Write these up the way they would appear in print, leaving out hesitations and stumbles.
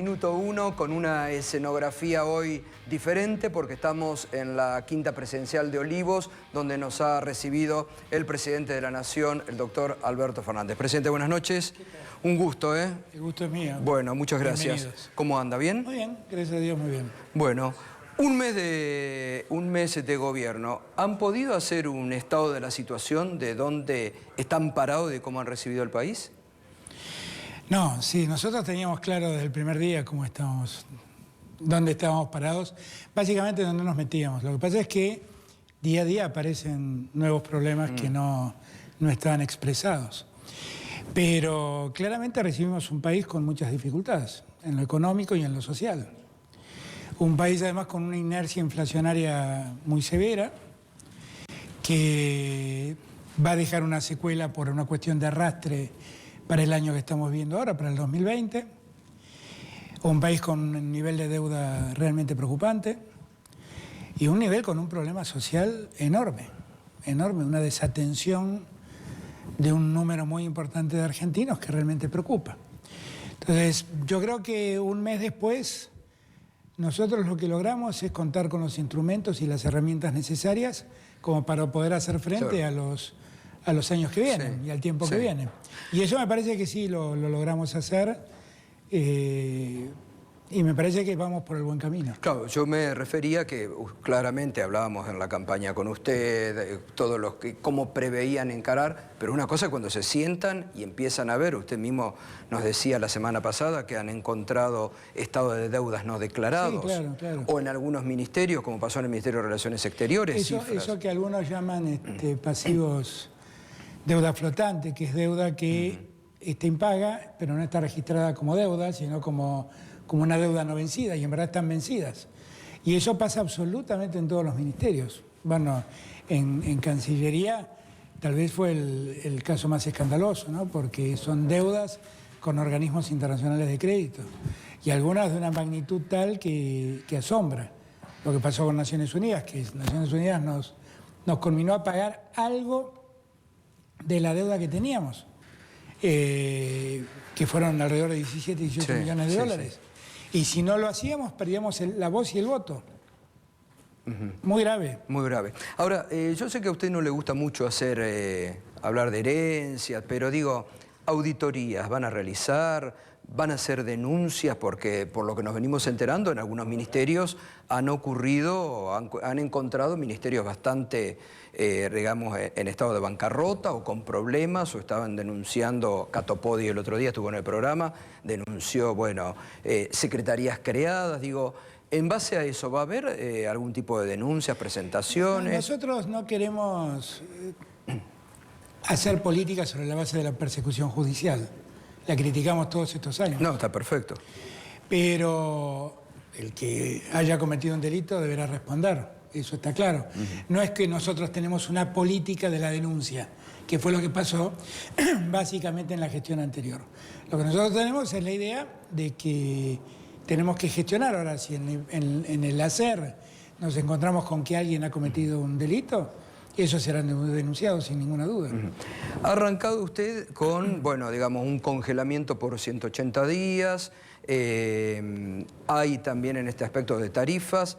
minuto uno con una escenografía hoy diferente porque estamos en la quinta presidencial de Olivos, donde nos ha recibido el presidente de la Nación, el doctor Alberto Fernández. Presidente, buenas noches. Un gusto, ¿eh? El gusto es mío. Bueno, muchas gracias. Bienvenidos. ¿Cómo anda? ¿Bien? Muy bien, gracias a Dios, muy bien. Bueno, un mes de gobierno. ¿Han podido hacer un estado de la situación de dónde están parados y de cómo han recibido el país? No, sí, nosotros teníamos claro desde el primer día cómo estábamos, dónde estábamos parados, básicamente dónde nos metíamos. Lo que pasa es que día a día aparecen nuevos problemas que no estaban expresados. Pero claramente recibimos un país con muchas dificultades, en lo económico y en lo social. Un país además con una inercia inflacionaria muy severa, que va a dejar una secuela por una cuestión de arrastre para el año que estamos viendo ahora, para el 2020. Un país con un nivel de deuda realmente preocupante y un nivel con un problema social enorme, enorme, una desatención de un número muy importante de argentinos que realmente preocupa. Entonces, yo creo que un mes después, nosotros lo que logramos es contar con los instrumentos y las herramientas necesarias como para poder hacer frente a los años que vienen y al tiempo que viene. Y eso me parece que sí lo logramos hacer y me parece que vamos por el buen camino. Claro, yo me refería que claramente hablábamos en la campaña con usted, todos los que cómo preveían encarar, pero una cosa es cuando se sientan y empiezan a ver, usted mismo nos decía la semana pasada que han encontrado estados de deudas no declarados. Sí, claro, claro. O en algunos ministerios, como pasó en el Ministerio de Relaciones Exteriores. Eso que algunos llaman pasivos, deuda flotante, que es deuda que está impaga, pero no está registrada como deuda, sino como una deuda no vencida, y en verdad están vencidas. Y eso pasa absolutamente en todos los ministerios. Bueno, en Cancillería tal vez fue el caso más escandaloso, ¿no? Porque son deudas con organismos internacionales de crédito, y algunas de una magnitud tal que asombra. Lo que pasó con Naciones Unidas, que Naciones Unidas nos conminó a pagar algo de la deuda que teníamos, que fueron alrededor de 17, 18 millones de dólares. Y si no lo hacíamos, perdíamos la voz y el voto. Muy grave. Muy grave. Ahora, yo sé que a usted no le gusta mucho hablar de herencias, pero digo, auditorías van a realizar, van a hacer denuncias, porque por lo que nos venimos enterando, en algunos ministerios han encontrado ministerios bastante, digamos, en estado de bancarrota o con problemas, o estaban denunciando. Cato Podi el otro día estuvo en el programa, denunció, bueno, secretarías creadas, digo. En base a eso, ¿va a haber algún tipo de denuncias, presentaciones? Nosotros no queremos hacer política sobre la base de la persecución judicial. La criticamos todos estos años. No, está perfecto. Pero el que haya cometido un delito deberá responder, eso está claro. No es que nosotros tenemos una política de la denuncia, que fue lo que pasó básicamente en la gestión anterior. Lo que nosotros tenemos es la idea de que tenemos que gestionar. Ahora, si en el hacer nos encontramos con que alguien ha cometido un delito, esos serán denunciados sin ninguna duda. Ha arrancado usted con, bueno, digamos, un congelamiento por 180 días. Hay también en este aspecto de tarifas.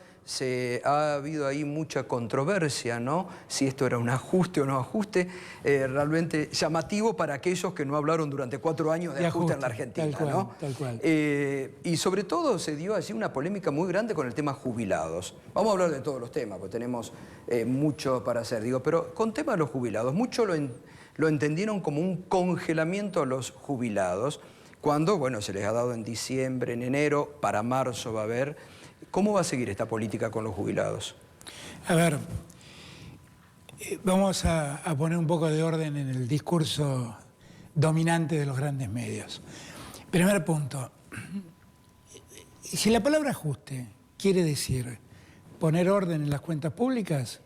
Ha habido ahí mucha controversia, ¿no? Si esto era un ajuste o no ajuste. Realmente llamativo para aquellos que no hablaron durante 4 años de ajuste en la Argentina, tal cual, ¿no? Tal cual. Y sobre todo se dio allí una polémica muy grande con el tema jubilados. Vamos a hablar de todos los temas, porque tenemos mucho para hacer, digo, pero con tema de los jubilados, muchos lo entendieron como un congelamiento a los jubilados, cuando, bueno, se les ha dado en diciembre, en enero, para marzo va a haber. ¿Cómo va a seguir esta política con los jubilados? A ver, vamos a poner un poco de orden en el discurso dominante de los grandes medios. Primer punto. Si la palabra ajuste quiere decir poner orden en las cuentas públicas,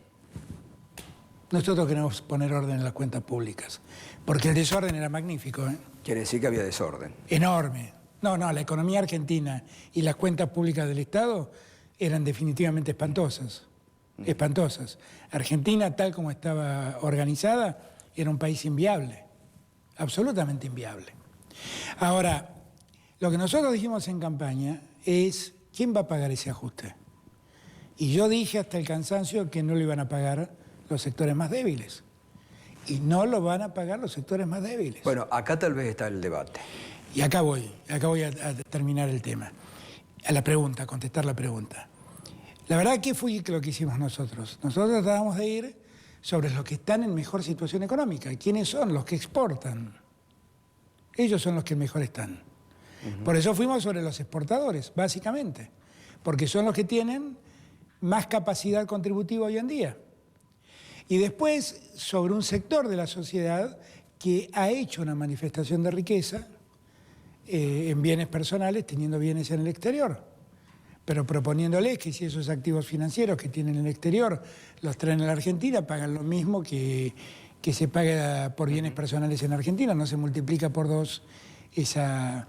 nosotros queremos poner orden en las cuentas públicas, porque el desorden era magnífico, ¿eh? Quiere decir que había desorden. Enorme. No, la economía argentina y las cuentas públicas del Estado eran definitivamente espantosas. Espantosas. Argentina, tal como estaba organizada, era un país inviable. Absolutamente inviable. Ahora, Lo que nosotros dijimos en campaña es, ¿quién va a pagar ese ajuste? Y yo dije hasta el cansancio que no lo iban a pagar los sectores más débiles. Y no lo van a pagar los sectores más débiles. Bueno, acá tal vez está el debate. Y acá voy a terminar el tema. A la pregunta, a contestar la pregunta. La verdad, ¿qué fue lo que hicimos nosotros? Nosotros tratábamos de ir sobre los que están en mejor situación económica. ¿Quiénes son? Los que exportan. Ellos son los que mejor están. Por eso fuimos sobre los exportadores, básicamente. Porque son los que tienen más capacidad contributiva hoy en día. Y después, sobre un sector de la sociedad que ha hecho una manifestación de riqueza en bienes personales, teniendo bienes en el exterior, pero proponiéndoles que si esos activos financieros que tienen en el exterior los traen a la Argentina, pagan lo mismo que se paga por bienes personales en Argentina, no se multiplica por 2 esa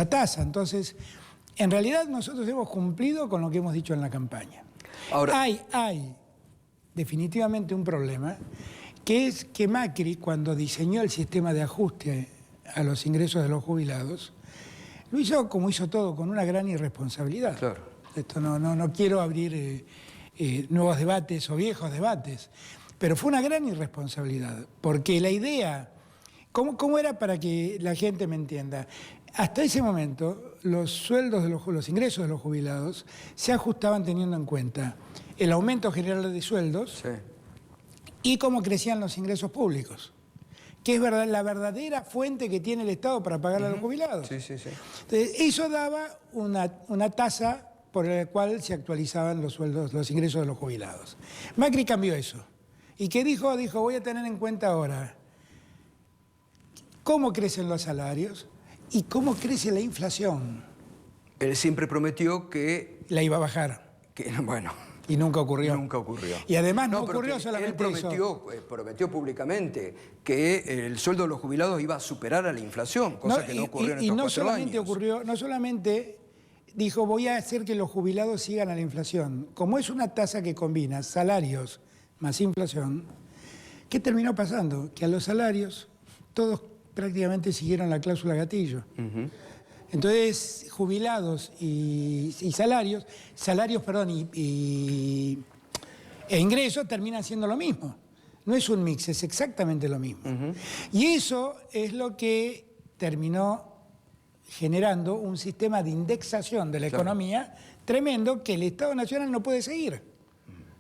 tasa. Entonces, en realidad nosotros hemos cumplido con lo que hemos dicho en la campaña. Ahora, hay definitivamente un problema, que es que Macri, cuando diseñó el sistema de ajuste a los ingresos de los jubilados, lo hizo como hizo todo, con una gran irresponsabilidad. Claro. Esto no quiero abrir nuevos debates o viejos debates, pero fue una gran irresponsabilidad, porque la idea, ¿cómo era para que la gente me entienda? Hasta ese momento, los sueldos los ingresos de los jubilados se ajustaban teniendo en cuenta el aumento general de sueldos, sí, y cómo crecían los ingresos públicos, que es la verdadera fuente que tiene el Estado para pagarle a los jubilados. Sí, sí, sí. Entonces, eso daba una tasa por la cual se actualizaban los sueldos, los ingresos de los jubilados. Macri cambió eso. ¿Y qué dijo? Dijo, voy a tener en cuenta ahora cómo crecen los salarios y cómo crece la inflación. Él siempre prometió que la iba a bajar. Bueno. Y nunca ocurrió. Nunca ocurrió. Y además no ocurrió solamente él prometió públicamente que el sueldo de los jubilados iba a superar a la inflación, cosa que no ocurrió en estos 4 años. No solamente dijo, voy a hacer que los jubilados sigan a la inflación. Como es una tasa que combina salarios más inflación, ¿qué terminó pasando? Que a los salarios todos prácticamente siguieron la cláusula gatillo. Entonces, jubilados e ingresos terminan siendo lo mismo. No es un mix, es exactamente lo mismo. Y eso es lo que terminó generando un sistema de indexación de la economía tremendo que el Estado Nacional no puede seguir,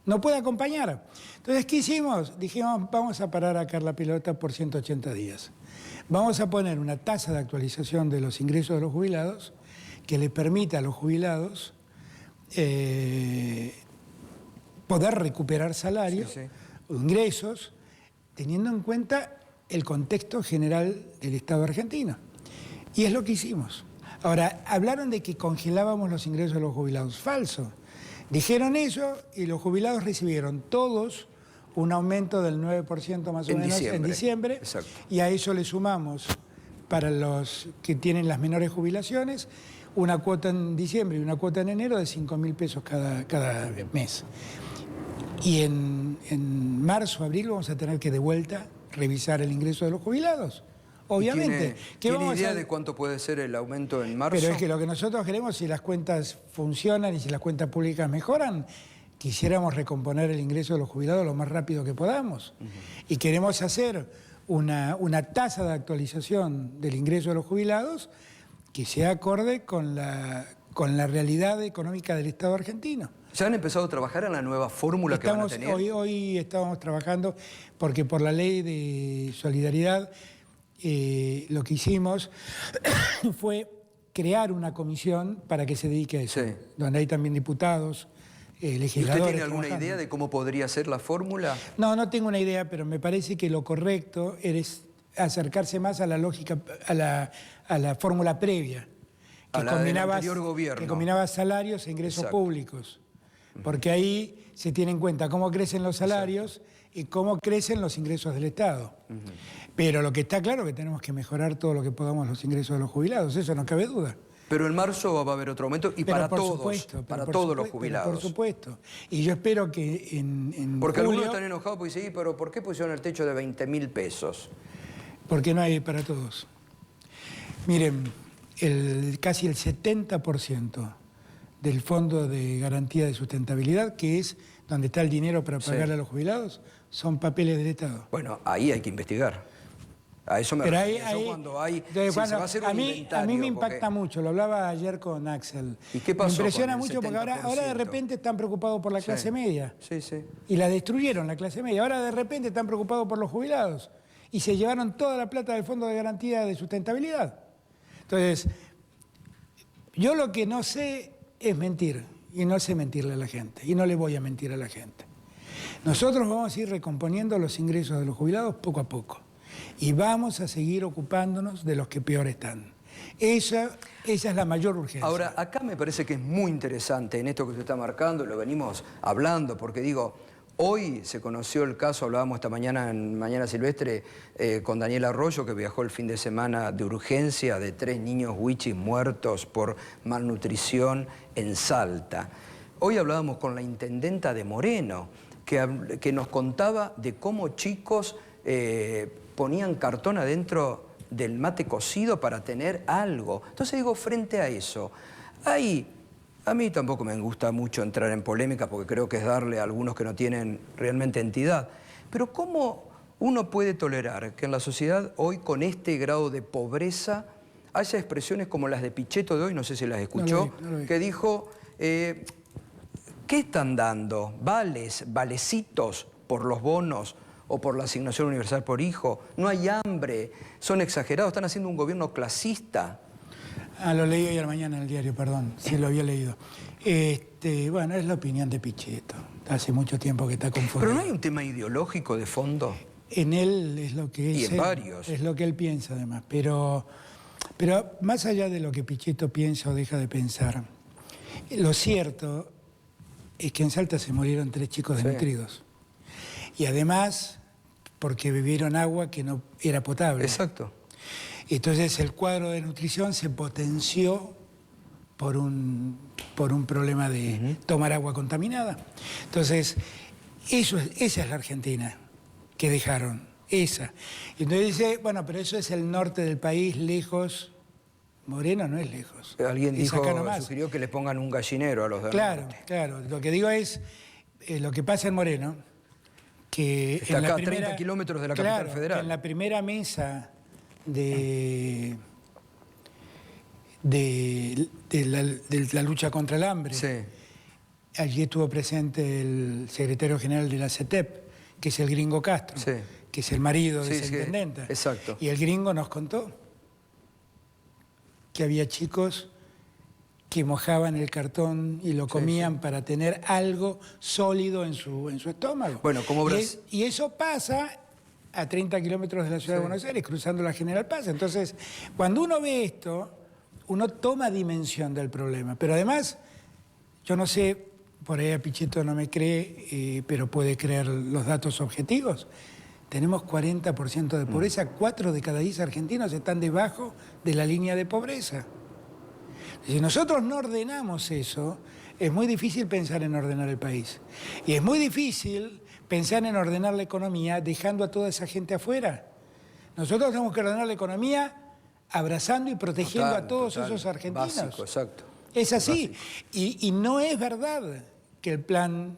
no puede acompañar. Entonces, ¿qué hicimos? Dijimos, vamos a parar acá la pelota por 180 días. Vamos a poner una tasa de actualización de los ingresos de los jubilados que le permita a los jubilados poder recuperar salarios o ingresos, teniendo en cuenta el contexto general del Estado argentino. Y es lo que hicimos. Ahora, hablaron de que congelábamos los ingresos de los jubilados. Falso. Dijeron eso y los jubilados recibieron todos un aumento del 9% más o menos en diciembre. Exacto. Y a eso le sumamos, para los que tienen las menores jubilaciones, una cuota en diciembre y una cuota en enero de 5.000 pesos cada mes. Y en marzo, abril vamos a tener que de vuelta revisar el ingreso de los jubilados. Obviamente. ¿Tiene idea de cuánto puede ser el aumento en marzo? Pero es que lo que nosotros queremos, si las cuentas funcionan y si las cuentas públicas mejoran, quisiéramos recomponer el ingreso de los jubilados lo más rápido que podamos. Y queremos hacer una tasa de actualización del ingreso de los jubilados que sea acorde con la realidad económica del Estado argentino. ¿Ya han empezado a trabajar en la nueva fórmula que van a tener? Hoy estábamos trabajando porque por la ley de solidaridad lo que hicimos fue crear una comisión para que se dedique a eso, donde hay también diputados, legisladores. ¿Usted tiene alguna idea de cómo podría ser la fórmula? No tengo una idea, pero me parece que lo correcto es acercarse más a la lógica, a la fórmula previa, que combinaba del anterior gobierno, que combinaba salarios e ingresos públicos, porque ahí se tiene en cuenta cómo crecen los salarios y cómo crecen los ingresos del Estado. Pero lo que está claro es que tenemos que mejorar todo lo que podamos los ingresos de los jubilados, eso no cabe duda. Pero en marzo va a haber otro aumento y para todos los jubilados. Por supuesto. Y yo espero que en porque julio, algunos están enojados porque dicen, pero ¿por qué pusieron el techo de 20.000 pesos? Porque no hay para todos. Miren, casi el 70% del Fondo de Garantía de Sustentabilidad, que es donde está el dinero para pagarle a los jubilados, son papeles del Estado. Bueno, ahí hay que investigar. A eso me refiero. Eso cuando hay... Entonces, se va a hacer un a mí inventario, me impacta porque... mucho, lo hablaba ayer con Axel. ¿Y qué pasó? Me impresiona con el mucho porque ahora de repente están preocupados por la clase media. Sí, sí. Y la destruyeron, la clase media. Ahora de repente están preocupados por los jubilados. Y se llevaron toda la plata del Fondo de Garantía de Sustentabilidad. Entonces, yo lo que no sé es mentir. Y no sé mentirle a la gente. Y no le voy a mentir a la gente. Nosotros vamos a ir recomponiendo los ingresos de los jubilados poco a poco. Y vamos a seguir ocupándonos de los que peor están. Esa es la mayor urgencia. Ahora, acá me parece que es muy interesante en esto que usted está marcando, lo venimos hablando, porque digo, hoy se conoció el caso, hablábamos esta mañana en Mañana Silvestre con Daniel Arroyo, que viajó el fin de semana de urgencia de 3 niños huichis muertos por malnutrición en Salta. Hoy hablábamos con la intendenta de Moreno, que nos contaba de cómo chicos ponían cartón adentro del mate cocido para tener algo. Entonces digo, frente a eso, a mí tampoco me gusta mucho entrar en polémica porque creo que es darle a algunos que no tienen realmente entidad. Pero ¿cómo uno puede tolerar que en la sociedad hoy, con este grado de pobreza, haya expresiones como las de Pichetto de hoy, no sé si las escuchó, no lo vi. que dijo, ¿qué están dando? ¿Vales, valecitos por los bonos o por la asignación universal por hijo? No hay hambre, son exagerados, están haciendo un gobierno clasista. Lo leí ayer mañana en el diario, perdón, sí lo había leído. Bueno, es la opinión de Pichetto. Hace mucho tiempo que está confundido. Pero no hay un tema ideológico de fondo. En él es lo que Y en varios. Es lo que él piensa, además. Pero más allá de lo que Pichetto piensa o deja de pensar, lo cierto es que en Salta se murieron 3 chicos desnutridos. Y además, porque bebieron agua que no era potable. Exacto. Entonces el cuadro de nutrición se potenció por un problema de tomar agua contaminada. Entonces, esa es la Argentina que dejaron, esa. Y entonces dice, bueno, pero eso es el norte del país, lejos. Moreno no es lejos. Alguien es dijo, acá nomás. sugirió que le pongan un gallinero a los del Claro, norte. claro. Lo que digo es, lo que pasa en Moreno, que está en acá la a primera, 30 kilómetros de la capital federal. Que en la primera mesa de la lucha contra el hambre, allí estuvo presente el secretario general de la CETEP, que es el gringo Castro, que es el marido de esa intendenta. Exacto. Y el gringo nos contó que había chicos que mojaban el cartón y lo comían para tener algo sólido en su estómago. Bueno, como y eso pasa a 30 kilómetros de la ciudad de Buenos Aires, cruzando la General Paz. Entonces, cuando uno ve esto, uno toma dimensión del problema. Pero además, yo no sé, por ahí a Pichetto no me cree, pero puede creer los datos objetivos. Tenemos 40% de pobreza, 4 de cada 10 argentinos están debajo de la línea de pobreza. Si nosotros no ordenamos eso, es muy difícil pensar en ordenar el país. Y es muy difícil pensar en ordenar la economía dejando a toda esa gente afuera. Nosotros tenemos que ordenar la economía abrazando y protegiendo a todos esos argentinos. Básico, exacto. Es así. Y no es verdad que el plan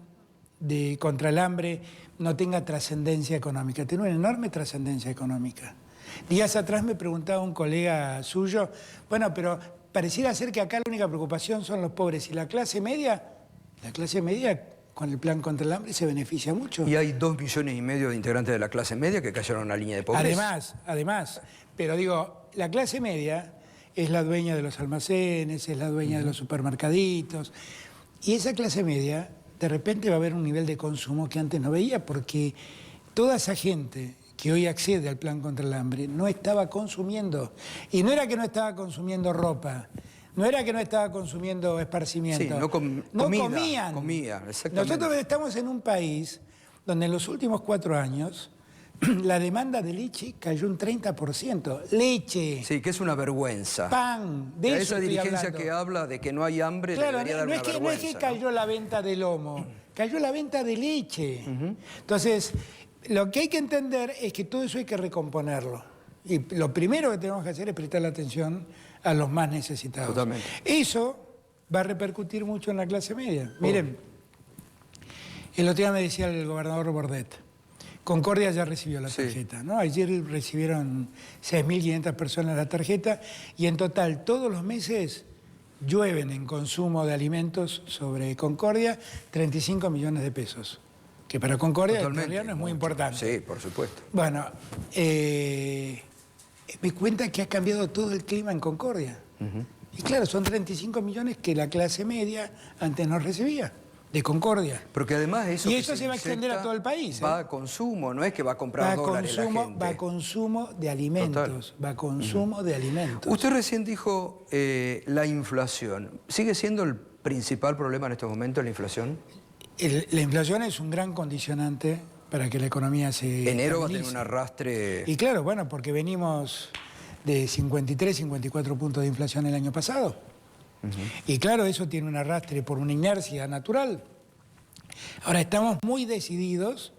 contra el hambre no tenga trascendencia económica. Tiene una enorme trascendencia económica. Días atrás me preguntaba un colega suyo, bueno, pero pareciera ser que acá la única preocupación son los pobres. ¿Y la clase media? La clase media con el plan contra el hambre se beneficia mucho. Y hay 2,5 millones de integrantes de la clase media que cayeron en la línea de pobreza. Además, pero digo, la clase media es la dueña de los almacenes, es la dueña de los supermercaditos. Y esa clase media, de repente va a haber un nivel de consumo que antes no veía, porque toda esa gente que hoy accede al plan contra el hambre no estaba consumiendo. Y no era que no estaba consumiendo ropa, no era que no estaba consumiendo esparcimiento. Sí, no comían. Comía, exactamente. Nosotros estamos en un país donde en los últimos 4 años la demanda de leche cayó un 30%. Leche. Sí, que es una vergüenza. Pan. De eso esa dirigencia que habla de que no hay hambre debería dar una vergüenza. No es que cayó la venta de lomo, cayó la venta de leche. Entonces, lo que hay que entender es que todo eso hay que recomponerlo. Y lo primero que tenemos que hacer es prestarle atención a los más necesitados. Totalmente. Eso va a repercutir mucho en la clase media. Miren, el otro día me decía el gobernador Bordet, Concordia ya recibió la tarjeta, ¿no? Ayer recibieron 6.500 personas la tarjeta y en total todos los meses llueven en consumo de alimentos sobre Concordia 35 millones de pesos, que para Concordia en realidad no es muy importante. Sí, por supuesto. Bueno, me cuenta que ha cambiado todo el clima en Concordia. Y claro, son 35 millones que la clase media antes no recibía. De Concordia. Porque además eso... Y eso se va a extender a todo el país. Va a consumo, no es que va a comprar dólares la gente. Va a consumo de alimentos. Total. Va a consumo de alimentos. Usted recién dijo la inflación. ¿Sigue siendo el principal problema en estos momentos la inflación? La inflación es un gran condicionante para que la economía se Enero va a estabilice. tener un arrastre... Y claro, bueno, porque venimos de 53, 54 puntos de inflación el año pasado. Y claro, eso tiene un arrastre por una inercia natural. Ahora, estamos muy decididos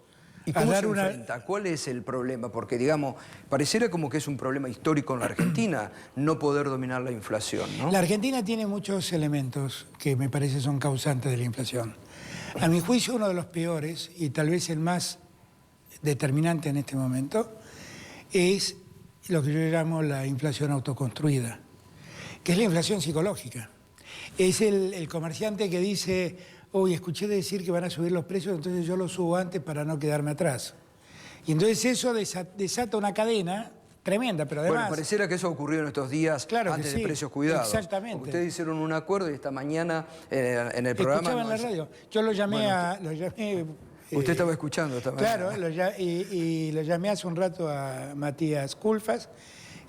¿Y cómo se enfrenta? ¿Cuál es el problema? Porque, digamos, pareciera como que es un problema histórico en la Argentina no poder dominar la inflación, ¿no? La Argentina tiene muchos elementos que me parece son causantes de la inflación. A mi juicio, uno de los peores, y tal vez el más determinante en este momento, es lo que yo llamo la inflación autoconstruida, que es la inflación psicológica. Es el comerciante que dice, uy, escuché decir que van a subir los precios, entonces yo los subo antes para no quedarme atrás. Y entonces eso desata una cadena tremenda, pero además... Bueno, pareciera que eso ha ocurrido en estos días antes de Precios Cuidados. Exactamente. Porque ustedes hicieron un acuerdo y esta mañana en el programa... Escuchaba en la radio. Yo lo llamé Usted estaba escuchando esta mañana. Claro, y lo llamé hace un rato a Matías Culfas.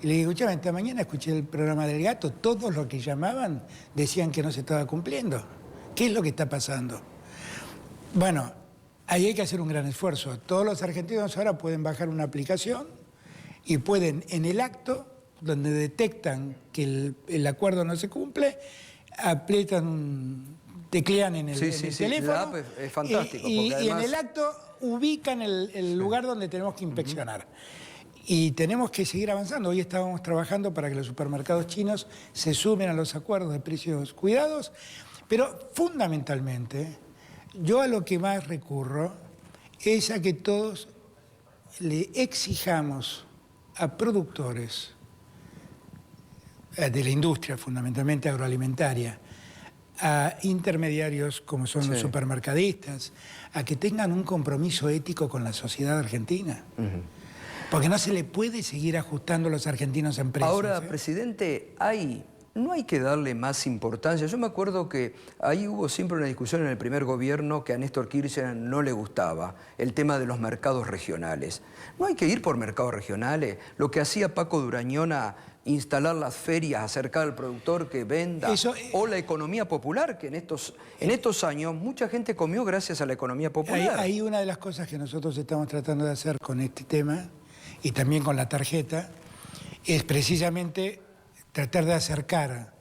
Y le dije, escuchame, esta mañana escuché el programa del gato, todos los que llamaban decían que no se estaba cumpliendo. ¿Qué es lo que está pasando? Bueno, ahí hay que hacer un gran esfuerzo. Todos los argentinos ahora pueden bajar una aplicación y pueden, en el acto, donde detectan que el acuerdo no se cumple, teclean en el teléfono. La app es fantástico. Y además... en el acto ubican el lugar donde tenemos que inspeccionar. Y tenemos que seguir avanzando. Hoy estábamos trabajando para que los supermercados chinos se sumen a los acuerdos de precios cuidados, pero fundamentalmente yo a lo que más recurro es a que todos le exijamos a productores de la industria, fundamentalmente agroalimentaria, a intermediarios como son los supermercadistas, a que tengan un compromiso ético con la sociedad argentina. Porque no se le puede seguir ajustando a los argentinos en precios. Ahora, presidente, no hay que darle más importancia. Yo me acuerdo que ahí hubo siempre una discusión en el primer gobierno que a Néstor Kirchner no le gustaba, el tema de los mercados regionales. No hay que ir por mercados regionales. Lo que hacía Paco Durañona, instalar las ferias, acercar al productor que venda, o la economía popular, que en estos años mucha gente comió gracias a la economía popular. Hay una de las cosas que nosotros estamos tratando de hacer con este tema, y también con la tarjeta, es precisamente tratar de acercar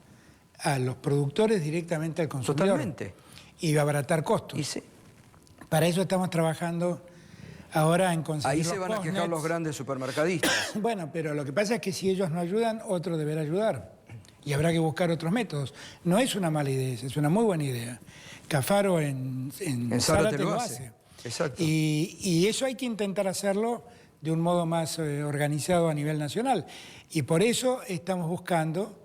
a los productores directamente al consumidor. Totalmente. Y abaratar costos. Y sí. Para eso estamos trabajando ahora en conseguir Ahí se van a quejar los grandes supermercadistas. Bueno, pero lo que pasa es que si ellos no ayudan, otro deberá ayudar. Y habrá que buscar otros métodos. No es una mala idea, es una muy buena idea. Cafaro en Zárate lo hace. Exacto. Y eso hay que intentar hacerlo de un modo más organizado a nivel nacional. Y por eso estamos buscando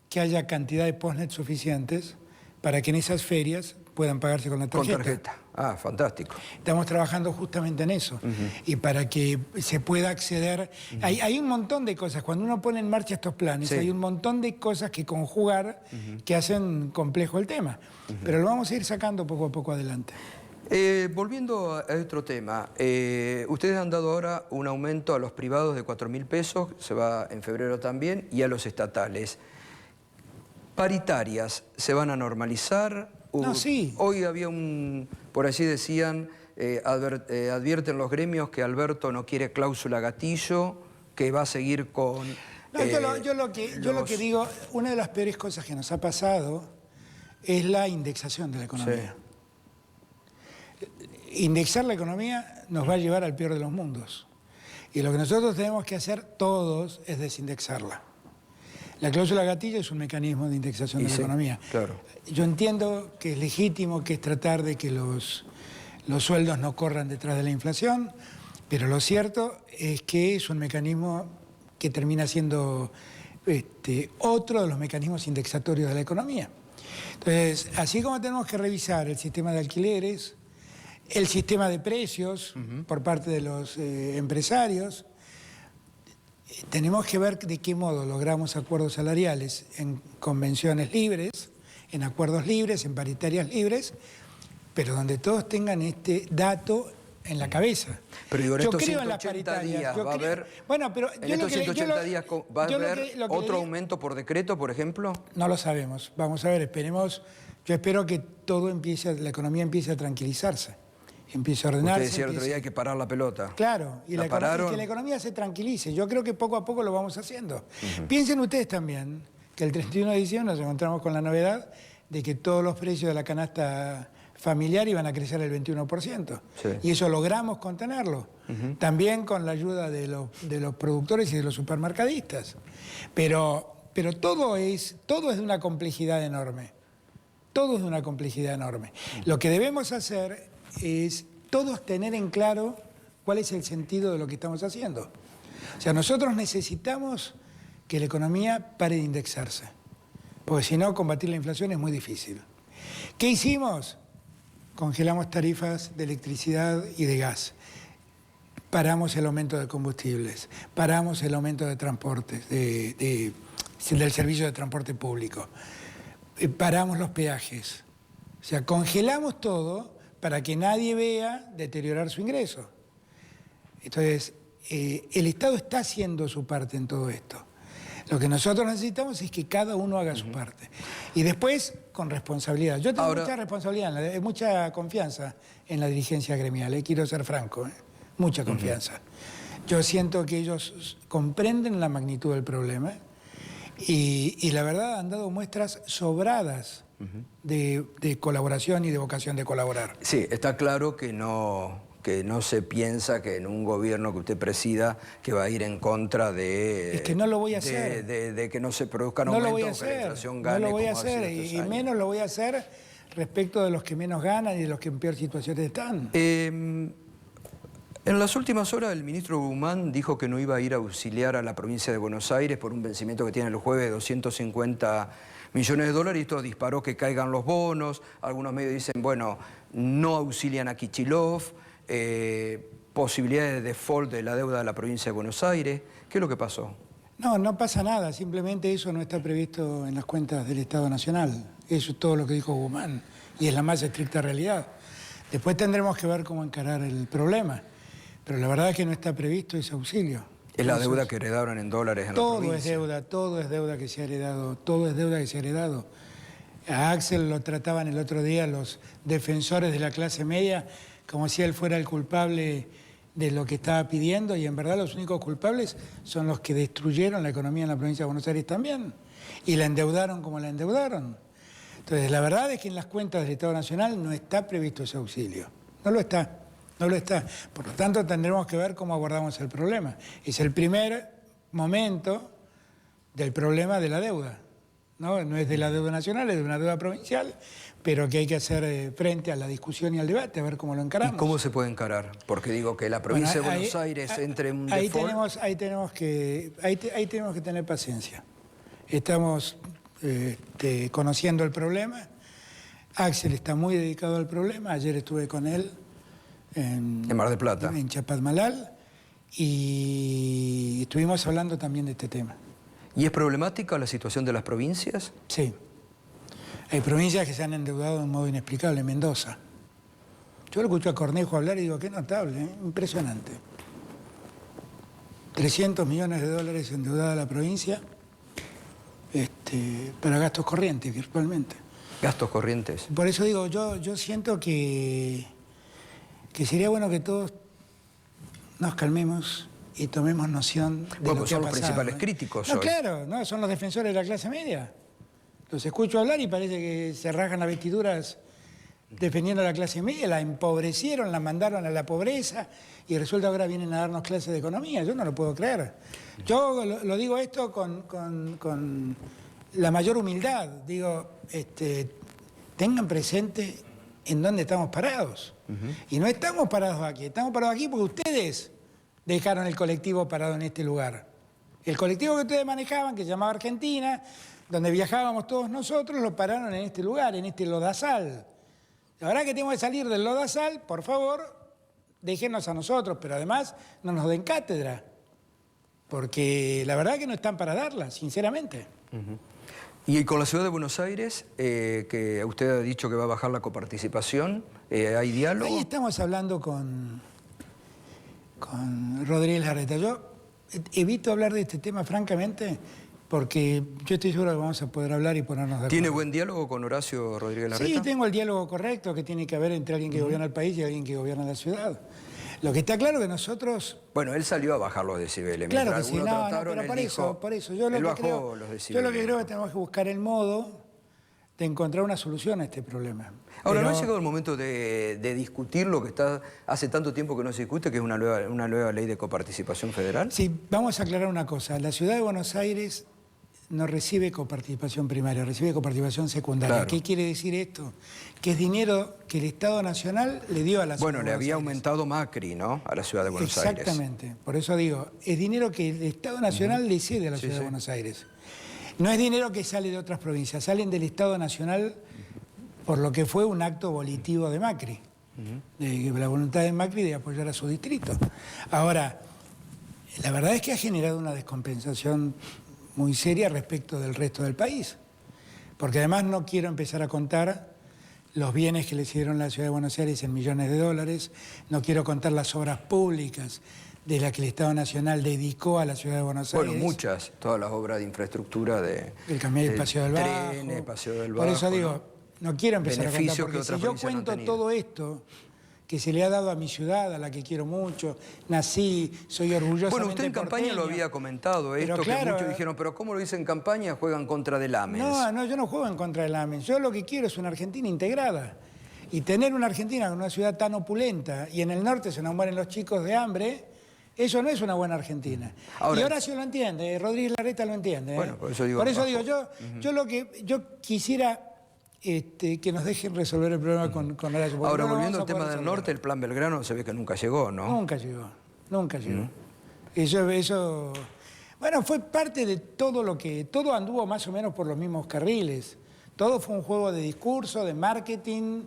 que haya cantidad de postnet suficientes para que en esas ferias puedan pagarse con la tarjeta. Con tarjeta. Ah, fantástico. Estamos trabajando justamente en eso. Y para que se pueda acceder... Hay un montón de cosas. Cuando uno pone en marcha estos planes, hay un montón de cosas que conjugar que hacen complejo el tema. Pero lo vamos a ir sacando poco a poco adelante. Volviendo a otro tema, ustedes han dado ahora un aumento a los privados de 4.000 pesos, se va en febrero también, y a los estatales. ¿Paritarias se van a normalizar? No, sí. Hoy había por así decían, advierten los gremios que Alberto no quiere cláusula gatillo, que va a seguir con... No, yo lo que digo, una de las peores cosas que nos ha pasado es la indexación de la economía. Indexar la economía nos va a llevar al peor de los mundos. Y lo que nosotros tenemos que hacer todos es desindexarla. La cláusula gatillo es un mecanismo de indexación de la economía. Claro. Yo entiendo que es legítimo, que es tratar de que los sueldos no corran detrás de la inflación, pero lo cierto es que es un mecanismo que termina siendo otro de los mecanismos indexatorios de la economía. Entonces, así como tenemos que revisar el sistema de alquileres, el sistema de precios por parte de los empresarios, tenemos que ver de qué modo logramos acuerdos salariales en convenciones libres, en acuerdos libres, en paritarias libres, pero donde todos tengan este dato en la cabeza. Pero digo, en yo estos creo 180 en las días va a haber... Bueno, pero en estos 180 días va a haber otro aumento por decreto, por ejemplo. No lo sabemos. Vamos a ver, esperemos. Yo espero que todo empiece, la economía empiece a tranquilizarse, empiece a ordenarse. Usted decía el otro día hay que parar la pelota. Claro, y que la economía se tranquilice. Yo creo que poco a poco lo vamos haciendo. Piensen ustedes también que el 31 de diciembre nos encontramos con la novedad de que todos los precios de la canasta familiar iban a crecer el 21%. Sí. Y eso logramos contenerlo. También con la ayuda de los productores y de los supermercadistas. Pero todo es de una complejidad enorme. Todo es de una complejidad enorme. Lo que debemos hacer es todos tener en claro cuál es el sentido de lo que estamos haciendo. O sea, nosotros necesitamos que la economía pare de indexarse, porque si no, combatir la inflación es muy difícil. ¿Qué hicimos? Congelamos tarifas de electricidad y de gas. Paramos el aumento de combustibles, paramos el aumento de transportes, del servicio de transporte público, paramos los peajes. O sea, congelamos todo para que nadie vea deteriorar su ingreso. Entonces, el Estado está haciendo su parte en todo esto. Lo que nosotros necesitamos es que cada uno haga su parte. Y después, con responsabilidad. Yo tengo mucha responsabilidad, mucha confianza en la dirigencia gremial, quiero ser franco, mucha confianza. Yo siento que ellos comprenden la magnitud del problema y la verdad han dado muestras sobradas de colaboración y de vocación de colaborar. Sí, está claro que no se piensa que en un gobierno que usted presida que va a ir en contra de... Es que no lo voy a hacer. De que no se produzcan no aumentos, que la inflación gane. No lo voy a hacer, y menos lo voy a hacer respecto de los que menos ganan y de los que en peor situación están. En las últimas horas el ministro Guzmán dijo que no iba a ir a auxiliar a la provincia de Buenos Aires por un vencimiento que tiene el jueves de 250 millones de dólares y esto disparó que caigan los bonos. Algunos medios dicen, bueno, no auxilian a Kicillof, posibilidades de default de la deuda de la provincia de Buenos Aires. ¿Qué es lo que pasó? No, no pasa nada, simplemente eso no está previsto en las cuentas del Estado Nacional. Eso es todo lo que dijo Guzmán y es la más estricta realidad. Después tendremos que ver cómo encarar el problema, pero la verdad es que no está previsto ese auxilio. Es la deuda que heredaron en dólares en la provincia. Todo es deuda que se ha heredado, todo es deuda que se ha heredado. A Axel lo trataban el otro día los defensores de la clase media como si él fuera el culpable de lo que estaba pidiendo y en verdad los únicos culpables son los que destruyeron la economía en la provincia de Buenos Aires también y la endeudaron como la endeudaron. Entonces la verdad es que en las cuentas del Estado Nacional no está previsto ese auxilio, no lo está. No lo está. Por lo tanto, tendremos que ver cómo abordamos el problema. Es el primer momento del problema de la deuda. No es de la deuda nacional, es de una deuda provincial, pero que hay que hacer frente a la discusión y al debate, a ver cómo lo encaramos. ¿Y cómo se puede encarar? Porque digo que la provincia de Buenos Aires entre en un default... Ahí tenemos que tener paciencia. Estamos conociendo el problema. Axel está muy dedicado al problema. Ayer estuve con él en Mar del Plata. En Chapadmalal, y estuvimos hablando también de este tema. ¿Y es problemática la situación de las provincias? Sí. Hay provincias que se han endeudado de un modo inexplicable. Mendoza. Yo lo escucho a Cornejo hablar y digo, qué notable, impresionante. 300 millones de dólares endeudada la provincia para gastos corrientes, virtualmente. ¿Gastos corrientes? Por eso digo, yo siento que sería bueno que todos nos calmemos y tomemos noción de lo que son ha los pasado, principales críticos No, hoy. claro, no, son los defensores de la clase media. Los escucho hablar y parece que se rasgan las vestiduras defendiendo a la clase media, la empobrecieron, la mandaron a la pobreza y resulta que ahora vienen a darnos clases de economía. Yo no lo puedo creer. Yo lo digo esto con la mayor humildad. Digo, tengan presente en dónde estamos parados. Y no estamos parados aquí porque ustedes dejaron el colectivo parado en este lugar. El colectivo que ustedes manejaban, que se llamaba Argentina, donde viajábamos todos nosotros, lo pararon en este lugar, en este lodazal. Ahora que tenemos que salir del lodazal, por favor, déjenos a nosotros, pero además no nos den cátedra, porque la verdad que no están para darla, sinceramente. Y con la Ciudad de Buenos Aires, que usted ha dicho que va a bajar la coparticipación, ¿hay diálogo? Ahí estamos hablando con Rodríguez Larreta. Yo evito hablar de este tema, francamente, porque yo estoy seguro que vamos a poder hablar y ponernos de acuerdo. ¿Tiene buen diálogo con Horacio Rodríguez Larreta? Sí, tengo el diálogo correcto que tiene que haber entre alguien que gobierna el país y alguien que gobierna la ciudad. Lo que está claro es que nosotros... Bueno, él salió a bajar los decibeles. Claro que Mientras sí, algunos no, trataron, pero por eso. Yo él lo bajó que creo, los decibeles. yo lo que creo es que tenemos que buscar el modo de encontrar una solución a este problema. Ahora, Pero... ¿no ha llegado el momento de discutir lo que hace tanto tiempo que no se discute, que es una nueva ley de coparticipación federal? Sí, vamos a aclarar una cosa. La Ciudad de Buenos Aires no recibe coparticipación primaria, recibe coparticipación secundaria. Claro. ¿Qué quiere decir esto? Que es dinero que el Estado Nacional le dio a la Ciudad de Buenos Aires. Bueno, le había aumentado Macri, ¿no?, a la Ciudad de Buenos Aires. Exactamente. Por eso digo, es dinero que el Estado Nacional le cede a la Ciudad de Buenos Aires. No es dinero que sale de otras provincias, salen del Estado Nacional por lo que fue un acto volitivo de Macri, de la voluntad de Macri de apoyar a su distrito. Ahora, la verdad es que ha generado una descompensación muy seria respecto del resto del país, porque además no quiero empezar a contar los bienes que le hicieron a la Ciudad de Buenos Aires en millones de dólares, no quiero contar las obras públicas de las que el Estado Nacional dedicó a la Ciudad de Buenos Aires. Bueno, muchas, todas las obras de infraestructura el Camino del Paseo del Bajo. Trenes, Paseo del Por Bajo. eso digo, no quiero empezar a contar, porque si yo cuento todo esto que se le ha dado a mi ciudad, a la que quiero mucho, nací, soy orgulloso. Bueno, usted en campaña lo había comentado, esto, claro, que muchos dijeron, pero ¿cómo lo dice en campaña? Juegan contra del AMES. No, yo no juego en contra del AMES. Yo lo que quiero es una Argentina integrada. Y tener una Argentina con una ciudad tan opulenta y en el norte se nos mueren los chicos de hambre, eso no es una buena Argentina. Ahora, y Horacio lo entiende, Rodríguez Larreta lo entiende. Bueno, por eso digo, yo quisiera que nos dejen resolver el problema con Horacio. Ahora, volviendo al tema del norte, el Plan Belgrano se ve que nunca llegó, ¿no? Nunca llegó. Eso, bueno, fue parte de todo anduvo más o menos por los mismos carriles. Todo fue un juego de discurso, de marketing,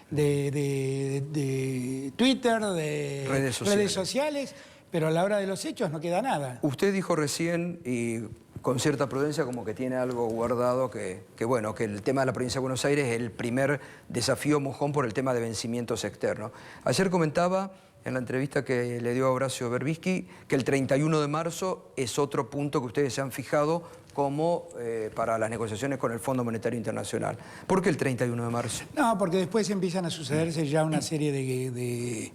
de Twitter, de redes sociales, pero a la hora de los hechos no queda nada. Usted dijo recién, y con cierta prudencia, como que tiene algo guardado, que bueno, que el tema de la provincia de Buenos Aires es el primer desafío mojón por el tema de vencimientos externos. Ayer comentaba en la entrevista que le dio a Horacio Berbisky que el 31 de marzo es otro punto que ustedes se han fijado como para las negociaciones con el Fondo Monetario Internacional. ¿Por qué el 31 de marzo? No, porque después empiezan a sucederse ya una serie de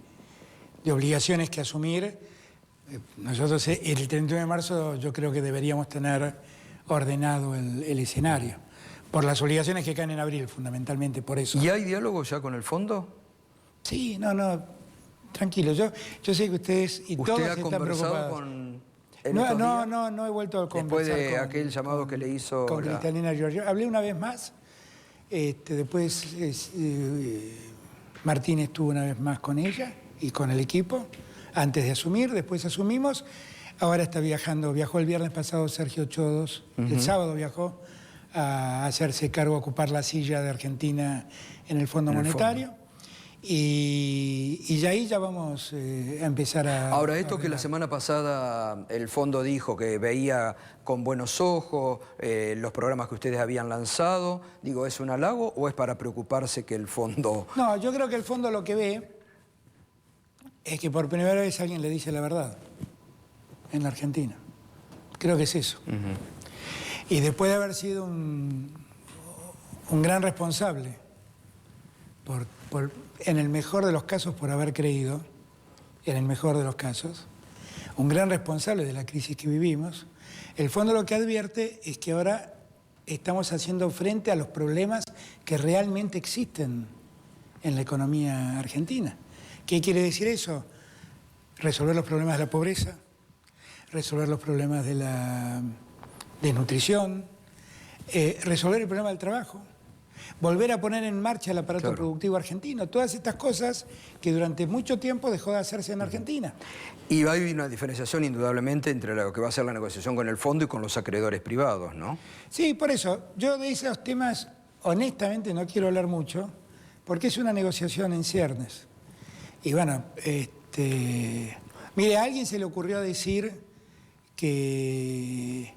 obligaciones que asumir. Nosotros el 31 de marzo yo creo que deberíamos tener ordenado el escenario, por las obligaciones que caen en abril, fundamentalmente por eso. ¿Y hay diálogo ya con el fondo? Sí, tranquilo, yo sé que ustedes y todos están preocupados. ¿Usted ha conversado con...? No he vuelto a conversar. Después de aquel llamado que le hizo... Con Cristalina Giorgio. Hablé una vez más, después Martín estuvo una vez más con ella y con el equipo, antes de asumir, después asumimos. Ahora está viajó el viernes pasado Sergio Chodos, el sábado viajó a hacerse cargo, a ocupar la silla de Argentina en el Fondo Monetario. Y ahí ya vamos a empezar a... Ahora, esto que la semana pasada el fondo dijo que veía con buenos ojos los programas que ustedes habían lanzado, digo, ¿es un halago o es para preocuparse que el fondo...? No, yo creo que el fondo lo que ve es que por primera vez alguien le dice la verdad en la Argentina. Creo que es eso. Y después de haber sido un gran responsable en el mejor de los casos por haber creído, en el mejor de los casos, un gran responsable de la crisis que vivimos, el fondo lo que advierte es que ahora estamos haciendo frente a los problemas que realmente existen en la economía argentina. ¿Qué quiere decir eso? Resolver los problemas de la pobreza, resolver los problemas de la desnutrición, resolver el problema del trabajo, volver a poner en marcha el aparato productivo argentino, todas estas cosas que durante mucho tiempo dejó de hacerse en Argentina. Y hay una diferenciación indudablemente entre lo que va a ser la negociación con el fondo y con los acreedores privados, ¿no? Sí, por eso, yo de esos temas honestamente no quiero hablar mucho, porque es una negociación en ciernes. Y bueno, mire, a alguien se le ocurrió decir que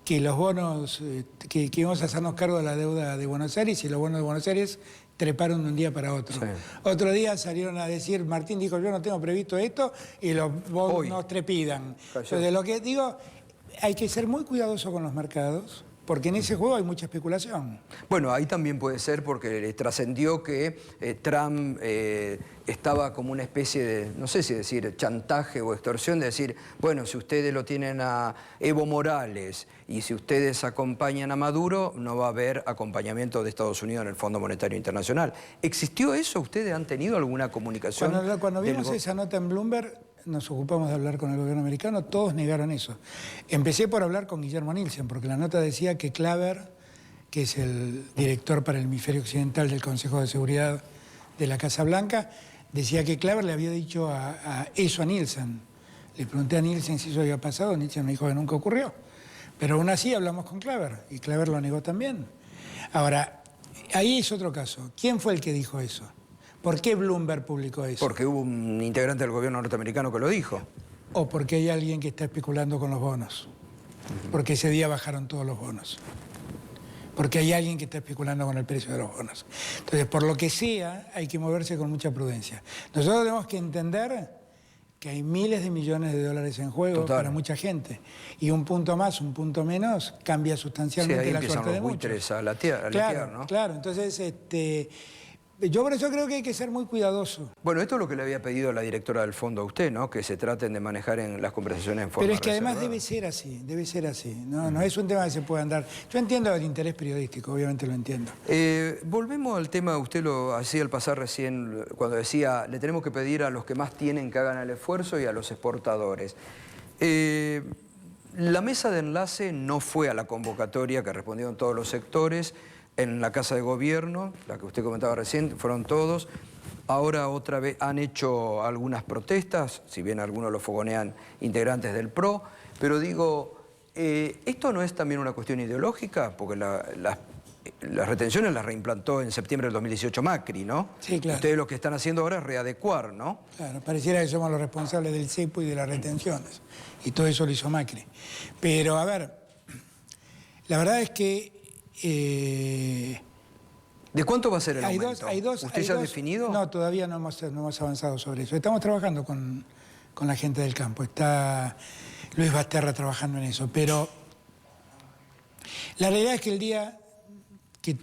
los bonos, que íbamos a hacernos cargo de la deuda de Buenos Aires, y los bonos de Buenos Aires treparon de un día para otro. Sí. Otro día salieron a decir, Martín dijo, yo no tengo previsto esto, y los bonos trepidan. Entonces, lo que digo, hay que ser muy cuidadoso con los mercados, porque en ese juego hay mucha especulación. Bueno, ahí también puede ser porque trascendió que Trump estaba como una especie de, no sé si decir chantaje o extorsión, de decir, bueno, si ustedes lo tienen a Evo Morales y si ustedes acompañan a Maduro, no va a haber acompañamiento de Estados Unidos en el Fondo Monetario Internacional. ¿Existió eso? ¿Ustedes han tenido alguna comunicación? Cuando vimos esa nota en Bloomberg, nos ocupamos de hablar con el gobierno americano, todos negaron eso. Empecé por hablar con Guillermo Nielsen, porque la nota decía que Claver, que es el director para el hemisferio occidental del Consejo de Seguridad de la Casa Blanca, decía que Claver le había dicho eso a Nielsen. Le pregunté a Nielsen si eso había pasado, Nielsen me dijo que nunca ocurrió. Pero aún así hablamos con Claver, y Claver lo negó también. Ahora, ahí es otro caso. ¿Quién fue el que dijo eso? ¿Por qué Bloomberg publicó eso? Porque hubo un integrante del gobierno norteamericano que lo dijo. O porque hay alguien que está especulando con los bonos. Porque ese día bajaron todos los bonos. Porque hay alguien que está especulando con el precio de los bonos. Entonces, por lo que sea, hay que moverse con mucha prudencia. Nosotros tenemos que entender que hay miles de millones de dólares en juego para mucha gente. Y un punto más, un punto menos, cambia sustancialmente la suerte de muchos. A latear, ¿no? Claro, entonces, yo por eso creo que hay que ser muy cuidadoso. Bueno, esto es lo que le había pedido la directora del fondo a usted, ¿no? Que se traten de manejar en las conversaciones en forma Pero es que reservada. además debe ser así. No es un tema que se pueda andar. Yo entiendo el interés periodístico, obviamente lo entiendo. Volvemos al tema, usted lo hacía al pasar recién, cuando decía, le tenemos que pedir a los que más tienen que hagan el esfuerzo y a los exportadores. La mesa de enlace no fue a la convocatoria que respondieron todos los sectores. En la Casa de Gobierno, la que usted comentaba recién, fueron todos. Ahora otra vez han hecho algunas protestas, si bien algunos lo fogonean integrantes del PRO, pero digo, ¿esto no es también una cuestión ideológica? Porque las retenciones las reimplantó en septiembre del 2018 Macri, ¿no? Sí, claro. Ustedes lo que están haciendo ahora es readecuar, ¿no? Claro, pareciera que somos los responsables del cepo y de las retenciones. Y todo eso lo hizo Macri. Pero, a ver, la verdad es que ¿de cuánto va a ser el aumento? ¿Usted ya ha definido? No, todavía no hemos avanzado sobre eso. Estamos trabajando con la gente del campo. Está Luis Basterra trabajando en eso. Pero la realidad es que el día que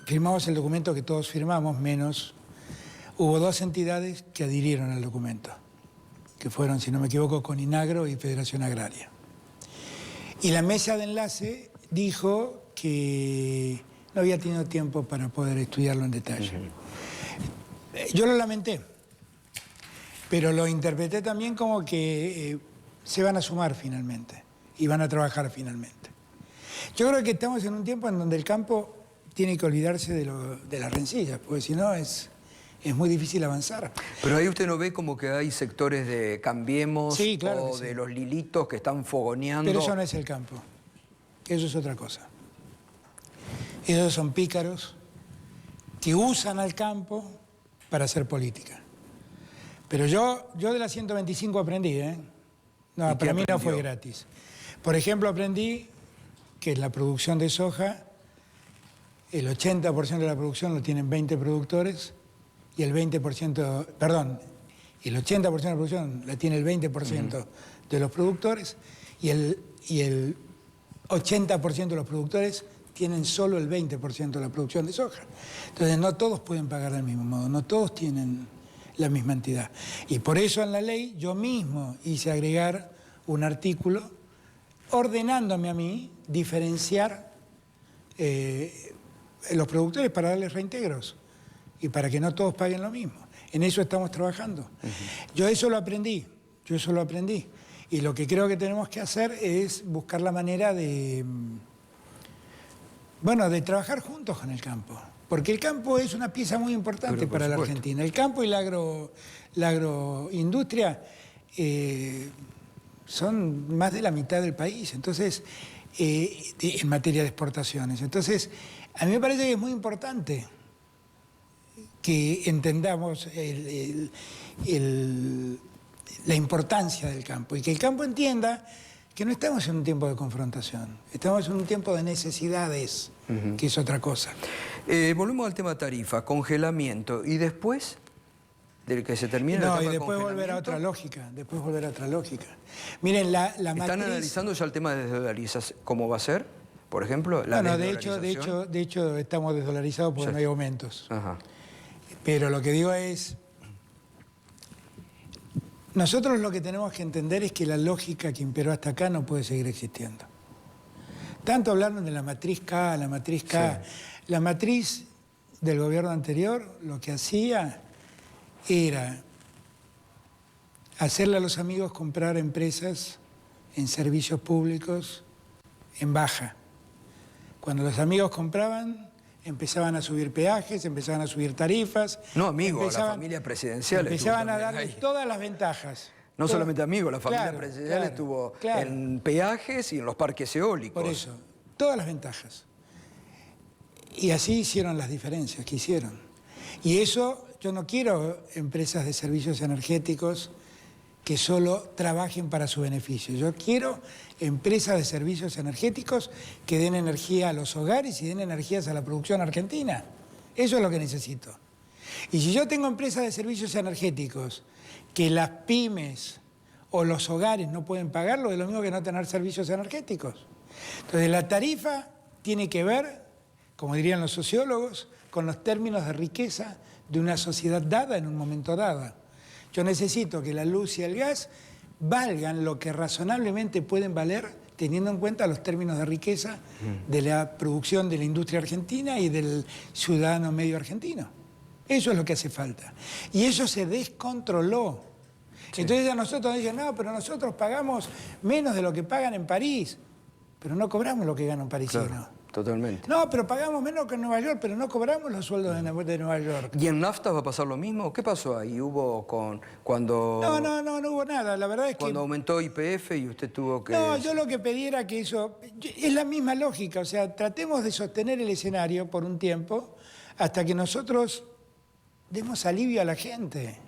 firmamos el documento, que todos firmamos, menos, hubo dos entidades que adhirieron al documento, que fueron, si no me equivoco, Coninagro y Federación Agraria. Y la mesa de enlace dijo que no había tenido tiempo para poder estudiarlo en detalle. Yo lo lamenté, pero lo interpreté también como que se van a sumar finalmente y van a trabajar finalmente. Yo creo que estamos en un tiempo en donde el campo tiene que olvidarse de las rencillas, porque si no es muy difícil avanzar. Pero ahí usted no ve como que hay sectores de Cambiemos, sí, claro, o de los Lilitos que están fogoneando. Pero eso no es el campo, eso es otra cosa. Esos son pícaros que usan al campo para hacer política. Pero yo de la 125 aprendí, ¿eh? No, para mí no fue gratis. Por ejemplo, aprendí que en la producción de soja, el 80% de la producción lo tienen 20 productores y el 20%, perdón, el 80% de la producción la tiene el 20% de los productores y el 80% de los productores tienen solo el 20% de la producción de soja. Entonces no todos pueden pagar del mismo modo, no todos tienen la misma entidad. Y por eso en la ley yo mismo hice agregar un artículo ordenándome a mí diferenciar los productores para darles reintegros. y para que no todos paguen lo mismo. En eso estamos trabajando. Yo eso lo aprendí, Y lo que creo que tenemos que hacer es buscar la manera de, bueno, de trabajar juntos con el campo. Porque el campo es una pieza muy importante para la Argentina. El campo y la agroindustria son más de la mitad del país, entonces, en materia de exportaciones. Entonces, a mí me parece que es muy importante que entendamos la importancia del campo y que el campo entienda que no estamos en un tiempo de confrontación, estamos en un tiempo de necesidades, que es otra cosa. Volvemos al tema tarifa, congelamiento, y después del que se termine la etapa de después volver a otra lógica, Miren, la matriz... ¿Están analizando ya el tema de desdolarización, cómo va a ser, por ejemplo? Bueno, de hecho estamos desdolarizados porque no hay aumentos. Ajá. Pero lo que digo es, nosotros lo que tenemos que entender es que la lógica que imperó hasta acá no puede seguir existiendo. Tanto hablaron de la matriz K, la matriz K. Sí. La matriz del gobierno anterior lo que hacía era hacerle a los amigos comprar empresas en servicios públicos en baja. Cuando los amigos compraban, empezaban a subir peajes, empezaban a subir tarifas. No, amigos, la familia presidencial. Empezaban a darles todas las ventajas. No solamente amigos, la familia presidencial estuvo en peajes y en los parques eólicos. Por eso, todas las ventajas. Y así hicieron las diferencias que hicieron. Y eso, yo no quiero empresas de servicios energéticos que solo trabajen para su beneficio. Yo quiero empresas de servicios energéticos que den energía a los hogares y den energías a la producción argentina. Eso es lo que necesito. Y si yo tengo empresas de servicios energéticos que las pymes o los hogares no pueden pagarlo, es lo mismo que no tener servicios energéticos. Entonces la tarifa tiene que ver, como dirían los sociólogos, con los términos de riqueza de una sociedad dada en un momento dado. Yo necesito que la luz y el gas valgan lo que razonablemente pueden valer teniendo en cuenta los términos de riqueza de la producción de la industria argentina y del ciudadano medio argentino. Eso es lo que hace falta. Y eso se descontroló. Sí. Entonces a nosotros nos dicen, no, pero nosotros pagamos menos de lo que pagan en París, pero no cobramos lo que gana un parisino. Claro. Totalmente. No, pero pagamos menos que en Nueva York, pero no cobramos los sueldos de Nueva York. ¿Y en nafta va a pasar lo mismo? ¿Qué pasó ahí? ¿Hubo cuando...? No hubo nada. La verdad es que... Cuando aumentó YPF y usted tuvo que... No, yo lo que pedí era que eso... Es la misma lógica, o sea, tratemos de sostener el escenario por un tiempo hasta que nosotros demos alivio a la gente.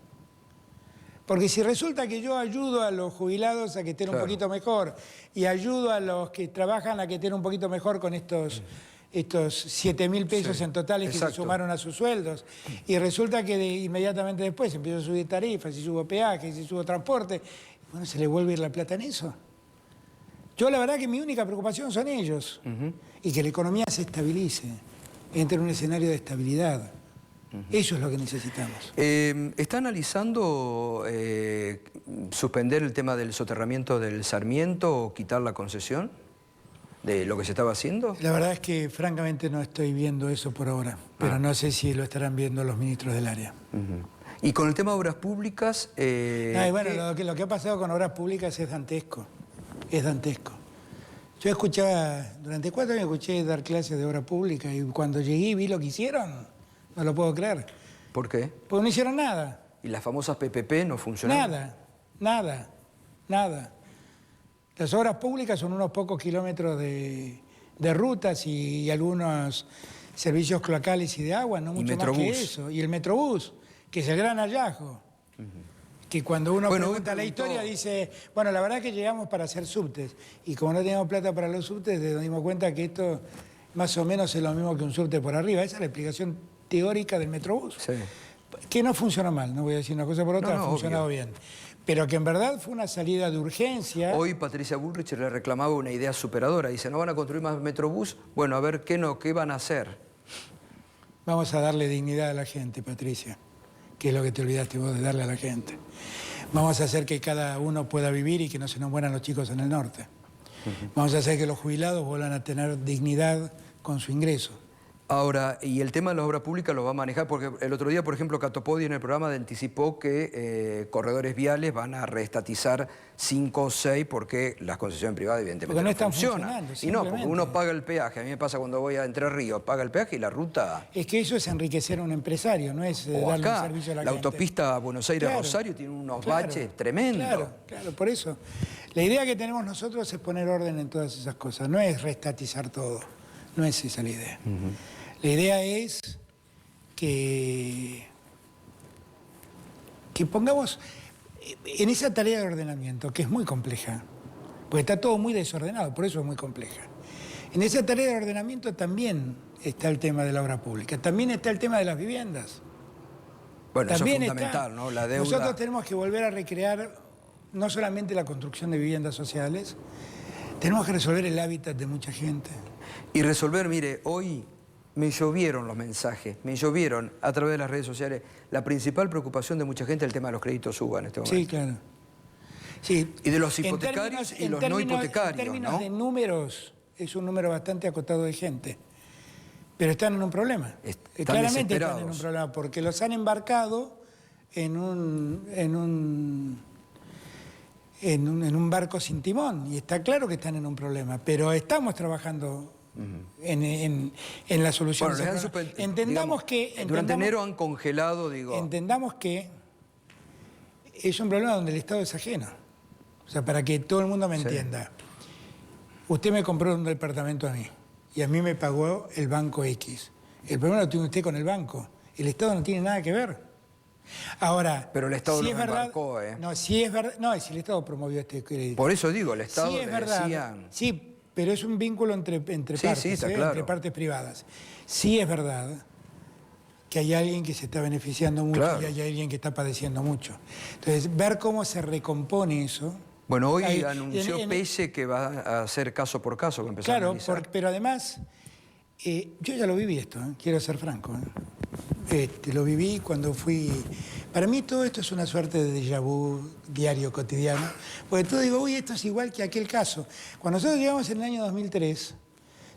Porque si resulta que yo ayudo a los jubilados a que estén un poquito mejor y ayudo a los que trabajan a que estén un poquito mejor con estos 7.000 pesos en totales que se sumaron a sus sueldos, y resulta que inmediatamente después empiezo a subir tarifas, y subo peajes, y subo transporte, bueno, ¿se le vuelve a ir la plata en eso? Yo la verdad que mi única preocupación son ellos, y que la economía se estabilice, entre en un escenario de estabilidad. Eso es lo que necesitamos. ¿Está analizando suspender el tema del soterramiento del Sarmiento o quitar la concesión de lo que se estaba haciendo? La verdad es que francamente no estoy viendo eso por ahora, pero no sé si lo estarán viendo los ministros del área. Y con el tema de obras públicas... bueno, lo que ha pasado con obras públicas es dantesco. Es dantesco. Yo escuchaba, durante 4 años escuché dar clases de obra pública y cuando llegué y vi lo que hicieron... No lo puedo creer. ¿Por qué? Porque no hicieron nada. ¿Y las famosas PPP no funcionaron? Nada. Las obras públicas son unos pocos kilómetros de rutas y algunos servicios cloacales y de agua, no mucho más que eso. Y el Metrobús, que es el gran hallazgo. Que cuando uno pregunta la historia dice, bueno, la verdad es que llegamos para hacer subtes. Y como no teníamos plata para los subtes, nos dimos cuenta que esto más o menos es lo mismo que un subte por arriba. Esa es la explicación teórica del Metrobús, que no funcionó mal, no voy a decir una cosa por otra, ha funcionado bien, pero que en verdad fue una salida de urgencia. Hoy Patricia Bullrich le reclamaba una idea superadora, dice, ¿no van a construir más Metrobús? Bueno, a ver, ¿qué van a hacer? Vamos a darle dignidad a la gente, Patricia, que es lo que te olvidaste vos de darle a la gente. Vamos a hacer que cada uno pueda vivir y que no se nos mueran los chicos en el norte. Vamos a hacer que los jubilados vuelvan a tener dignidad con su ingreso. Ahora, y el tema de la obra pública lo va a manejar, porque el otro día, por ejemplo, Catopodi en el programa anticipó que corredores viales van a reestatizar 5 o 6 porque las concesiones privadas evidentemente no están funcionan. Y no, porque uno paga el peaje. A mí me pasa cuando voy a Entre Ríos, paga el peaje y la ruta... Es que eso es enriquecer a un empresario, no es darle un servicio a la gente. La autopista Buenos Aires-Rosario tiene unos baches tremendos. Claro, por eso. La idea que tenemos nosotros es poner orden en todas esas cosas, no es reestatizar todo, no es esa la idea. La idea es que pongamos en esa tarea de ordenamiento, que es muy compleja, porque está todo muy desordenado, por eso es muy compleja. En esa tarea de ordenamiento también está el tema de la obra pública, también está el tema de las viviendas. Bueno, también eso es fundamental, ¿no? La deuda... Nosotros tenemos que volver a recrear no solamente la construcción de viviendas sociales, tenemos que resolver el hábitat de mucha gente. Y resolver, mire, hoy... Me llovieron los mensajes, me llovieron a través de las redes sociales. La principal preocupación de mucha gente es el tema de los créditos UBA en este momento. Sí, claro. Sí. Y de los hipotecarios y los no hipotecarios, en términos de números, es un número bastante acotado de gente. Pero están en un problema. Claramente están en un problema, porque los han embarcado en un barco sin timón. Y está claro que están en un problema. Pero estamos trabajando... en la solución. Bueno, entendamos que... Durante enero han congelado, digo... Entendamos que es un problema donde el Estado es ajeno. O sea, para que todo el mundo me entienda. Usted me compró un departamento a mí y a mí me pagó el banco X. El problema lo tiene usted con el banco. El Estado no tiene nada que ver. Ahora, pero el Estado si lo es verdad, embarcó, ¿eh? No, si es verdad... No, si el Estado promovió este crédito. Por eso digo, el Estado si es verdad, decían... Sí, pero es un vínculo entre partes, claro. entre partes privadas. Sí es verdad que hay alguien que se está beneficiando mucho y hay alguien que está padeciendo mucho. Entonces, ver cómo se recompone eso... Bueno, hoy anunció Pelle que va a hacer caso por caso, que empezó a analizar. Pero además, yo ya lo viví esto, quiero ser franco. Lo viví cuando fui... Para mí todo esto es una suerte de déjà vu diario, cotidiano, porque todo digo, uy, esto es igual que aquel caso. Cuando nosotros llegamos en el año 2003,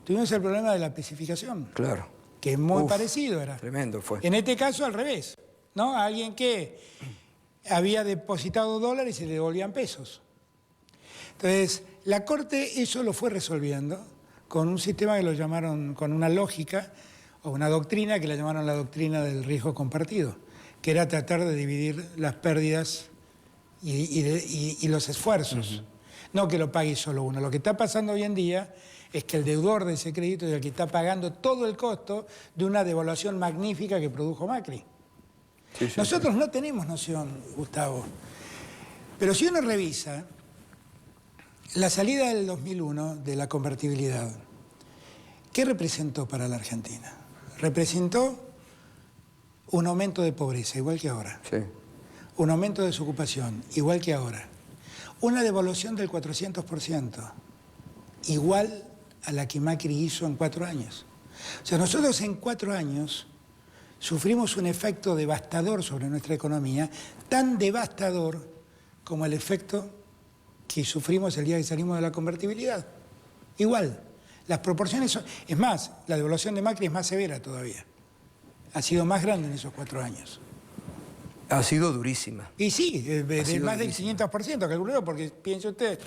tuvimos el problema de la especificación. Claro. Que es muy parecido era. Tremendo fue. En este caso al revés, ¿no? A alguien que había depositado dólares y le devolvían pesos. Entonces, la Corte eso lo fue resolviendo con un sistema que lo llamaron, con una lógica o una doctrina que la llamaron la doctrina del riesgo compartido, que era tratar de dividir las pérdidas y los esfuerzos. No que lo pague solo uno. Lo que está pasando hoy en día es que el deudor de ese crédito es el que está pagando todo el costo de una devaluación magnífica que produjo Macri. Nosotros no tenemos noción, Gustavo, pero si uno revisa la salida del 2001 de la convertibilidad, ¿qué representó para la Argentina? Representó un aumento de pobreza, igual que ahora. Sí. Un aumento de desocupación, igual que ahora. Una devaluación del 400%, igual a la que Macri hizo en 4 años. O sea, nosotros en 4 años sufrimos un efecto devastador sobre nuestra economía, tan devastador como el efecto que sufrimos el día que salimos de la convertibilidad. Igual. Las proporciones son... Es más, la devaluación de Macri es más severa todavía. Ha sido más grande en esos 4 años. Ha sido durísima. Y sí, de más del 500%, calculó, porque piense usted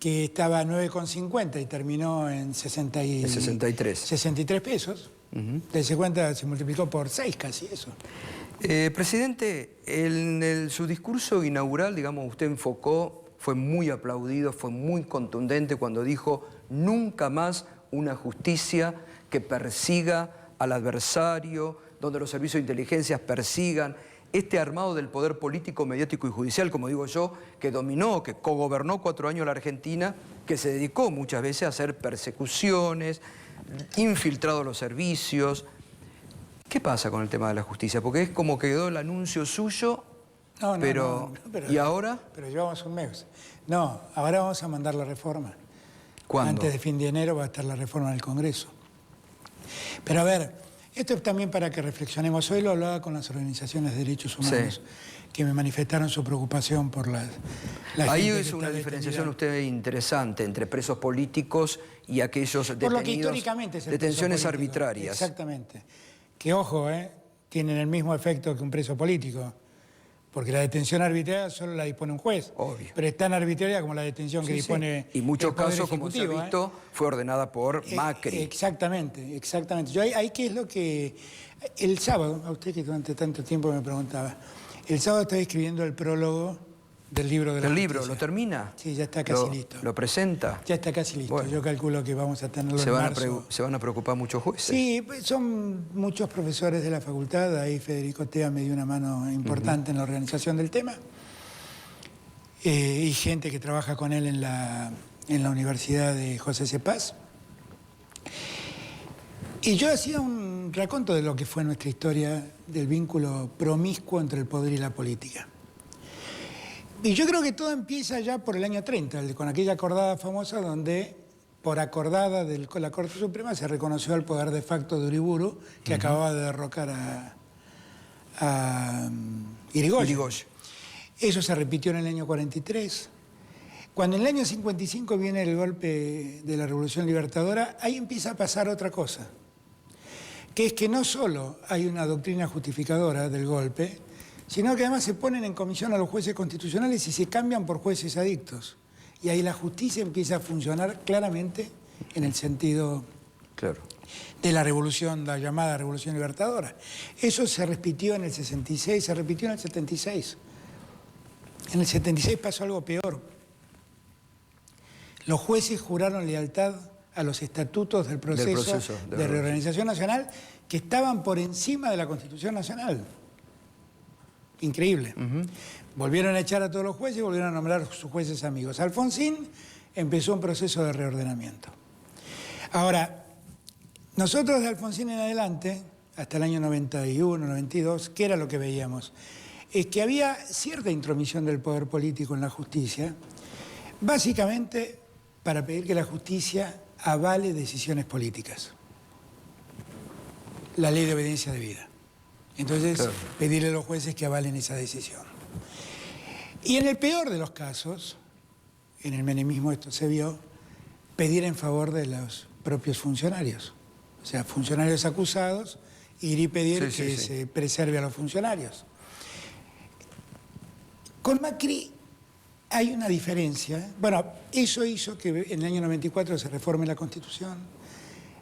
que estaba a 9,50 y terminó en 63. 63 pesos. Dese cuenta, se multiplicó por 6 casi eso. Presidente, en su discurso inaugural, digamos, usted enfocó, fue muy aplaudido, fue muy contundente cuando dijo nunca más una justicia que persiga al adversario, donde los servicios de inteligencia persigan este armado del poder político, mediático y judicial, como digo yo, que dominó, que cogobernó 4 años la Argentina, que se dedicó muchas veces a hacer persecuciones, infiltrado los servicios. ¿Qué pasa con el tema de la justicia? Porque es como que quedó el anuncio suyo, pero ¿y ahora? Pero llevamos un mes. No, ahora vamos a mandar la reforma. ¿Cuándo? Antes de fin de enero va a estar la reforma en el Congreso. Pero a ver, Esto es también para que reflexionemos. Hoy lo hablaba con las organizaciones de derechos humanos, que me manifestaron su preocupación por la Ahí gente es que una está diferenciación detenida. usted interesante entre presos políticos y aquellos Por lo que detenidos, históricamente es el detenciones preso político. arbitrarias. Exactamente. Que ojo, tienen el mismo efecto que un preso político. Porque la detención arbitraria solo la dispone un juez. Obvio. Pero es tan arbitraria como la detención que dispone Y muchos el Poder casos, como se ha Ejecutivo, visto, fue ordenada por Macri. Exactamente, exactamente. Yo ahí qué es lo que... El sábado, a usted que durante tanto tiempo me preguntaba, el sábado estaba escribiendo el prólogo del libro de la ¿El libro justicia. lo termina? Sí, ya está casi listo. ¿Lo presenta? Ya está casi listo. Bueno. Yo calculo que vamos a tenerlo ¿Se en van, marzo. ¿Se van a preocupar muchos jueces? Sí, pues son muchos profesores de la facultad. Ahí Federico Tea me dio una mano importante en la organización del tema. Y gente que trabaja con él en la Universidad de José C. Paz. Y yo hacía un raconto de lo que fue nuestra historia del vínculo promiscuo entre el poder y la política. Y yo creo que todo empieza ya por el año 30, con aquella acordada famosa donde, por acordada con la Corte Suprema, se reconoció el poder de facto de Uriburu, que acababa de derrocar a Irigoyen. Eso se repitió en el año 43. Cuando en el año 55 viene el golpe de la Revolución Libertadora, ahí empieza a pasar otra cosa, que es que no solo hay una doctrina justificadora del golpe, sino que además se ponen en comisión a los jueces constitucionales y se cambian por jueces adictos. Y ahí la justicia empieza a funcionar claramente en el sentido de la revolución, la llamada Revolución Libertadora. Eso se repitió en el 66, se repitió en el 76. En el 76 pasó algo peor. Los jueces juraron lealtad a los estatutos del proceso de reorganización nacional que estaban por encima de la Constitución Nacional. Increíble. Volvieron a echar a todos los jueces y volvieron a nombrar a sus jueces amigos. Alfonsín empezó un proceso de reordenamiento. Ahora, nosotros de Alfonsín en adelante, hasta el año 91, 92, ¿qué era lo que veíamos? Es que había cierta intromisión del poder político en la justicia, básicamente para pedir que la justicia avale decisiones políticas. La ley de obediencia debida. Entonces, pedirle a los jueces que avalen esa decisión. Y en el peor de los casos, en el menemismo esto se vio, pedir en favor de los propios funcionarios. O sea, funcionarios acusados, ir y pedir que se preserve a los funcionarios. Con Macri hay una diferencia. Bueno, eso hizo que en el año 94 se reforme la Constitución,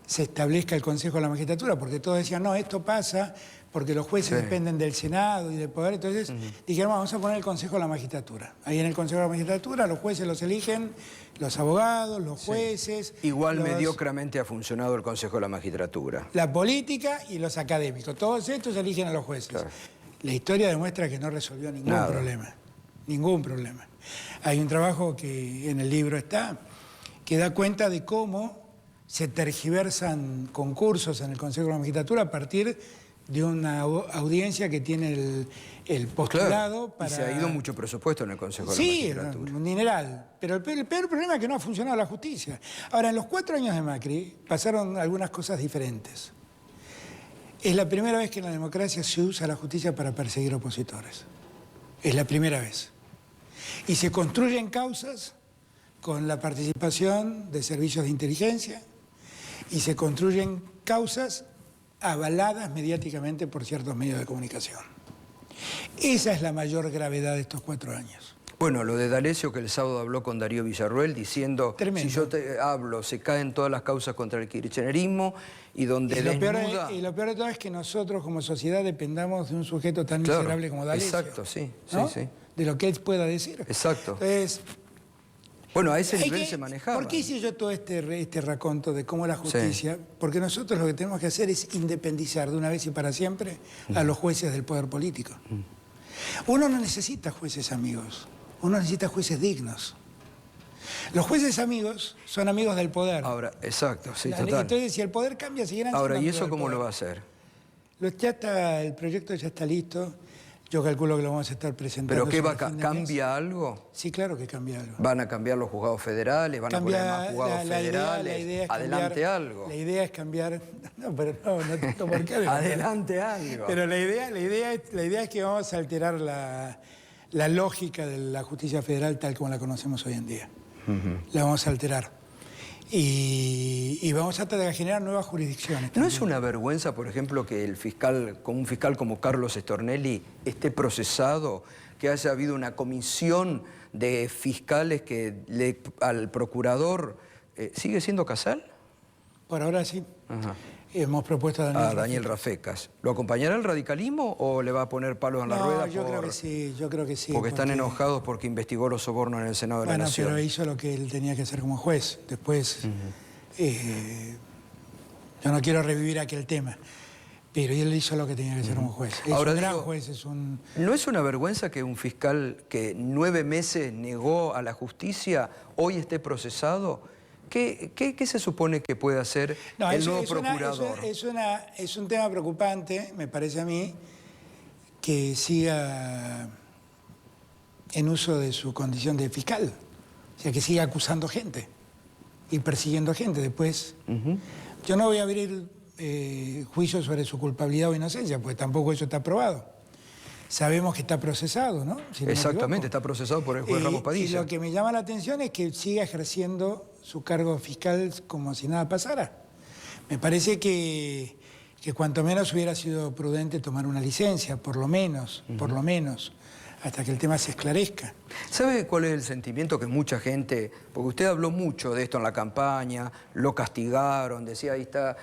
se establezca el Consejo de la Magistratura, porque todos decían, no, esto pasa porque los jueces dependen del Senado y del Poder. Entonces dijeron, vamos a poner el Consejo de la Magistratura. Ahí en el Consejo de la Magistratura los jueces los eligen los abogados, los jueces. Igual mediocremente ha funcionado el Consejo de la Magistratura. La política y los académicos. Todos estos eligen a los jueces. La historia demuestra que no resolvió ningún problema. Ningún problema. Hay un trabajo que en el libro está, que da cuenta de cómo se tergiversan concursos en el Consejo de la Magistratura a partir de una audiencia que tiene el postulado para... Y se ha ido mucho presupuesto en el Consejo de la Magistratura. Sí, un dineral. Pero el peor problema es que no ha funcionado la justicia. Ahora, en los 4 años de Macri pasaron algunas cosas diferentes. Es la primera vez que en la democracia se usa la justicia para perseguir opositores. Es la primera vez. Y se construyen causas con la participación de servicios de inteligencia y se construyen causas avaladas mediáticamente por ciertos medios de comunicación. Esa es la mayor gravedad de estos 4 años. Bueno, lo de D'Alessio, que el sábado habló con Darío Villarruel diciendo, si yo te hablo, se caen todas las causas contra el kirchnerismo y donde lo peor de todo es que nosotros como sociedad dependamos de un sujeto tan miserable como D'Alessio. Exacto, sí, ¿no? sí. De lo que él pueda decir. Exacto. Entonces, bueno, a ese nivel se manejaba. ¿Por qué hice yo todo este raconto de cómo la justicia? Porque nosotros lo que tenemos que hacer es independizar de una vez y para siempre a los jueces del poder político. Uno no necesita jueces amigos, uno necesita jueces dignos. Los jueces amigos son amigos del poder. Ahora, exacto, sí, total. Entonces, si el poder cambia, seguirán siendo Ahora, ¿y amigos eso del cómo poder. lo va a hacer? El proyecto ya está listo. Yo calculo que lo vamos a estar presentando. ¿Pero qué sobre fin de mes. ¿Cambia algo? Sí, claro que cambia algo. ¿Van a cambiar los juzgados federales? ¿Van a poner más juzgados federales? La idea es Adelante cambiar, algo. La idea es cambiar... No, pero no tengo por qué. Adelante algo. Pero la idea es que vamos a alterar la lógica de la justicia federal tal como la conocemos hoy en día. La vamos a alterar. Y vamos a tratar de generar nuevas jurisdicciones. ¿No es una vergüenza, por ejemplo, que un fiscal como Carlos Stornelli esté procesado, que haya habido una comisión de fiscales que al procurador... ¿Sigue siendo Casal? Por ahora sí. Ajá. Hemos propuesto a Daniel Rafecas. ¿Lo acompañará el radicalismo o le va a poner palos en la rueda? Yo creo que sí. Porque están enojados porque investigó los sobornos en el Senado de la Nación. Bueno, pero hizo lo que él tenía que hacer como juez. Después, yo no quiero revivir aquel tema, pero él hizo lo que tenía que hacer como juez. Es Ahora un gran digo, juez, es un... ¿No es una vergüenza que un fiscal que 9 meses negó a la justicia hoy esté procesado? ¿Qué se supone que puede hacer el nuevo procurador? Es un tema preocupante, me parece a mí, que siga en uso de su condición de fiscal. O sea, que siga acusando gente y persiguiendo gente. Después, yo no voy a abrir juicios sobre su culpabilidad o inocencia, porque tampoco eso está probado. Sabemos que está procesado, ¿no? Si Exactamente, está procesado por el juez Ramos Padilla. Y lo que me llama la atención es que siga ejerciendo su cargo fiscal como si nada pasara. Me parece que cuanto menos hubiera sido prudente tomar una licencia, por lo menos, hasta que el tema se esclarezca. ¿Sabe cuál es el sentimiento que mucha gente, porque usted habló mucho de esto en la campaña, lo castigaron, decía ahí está,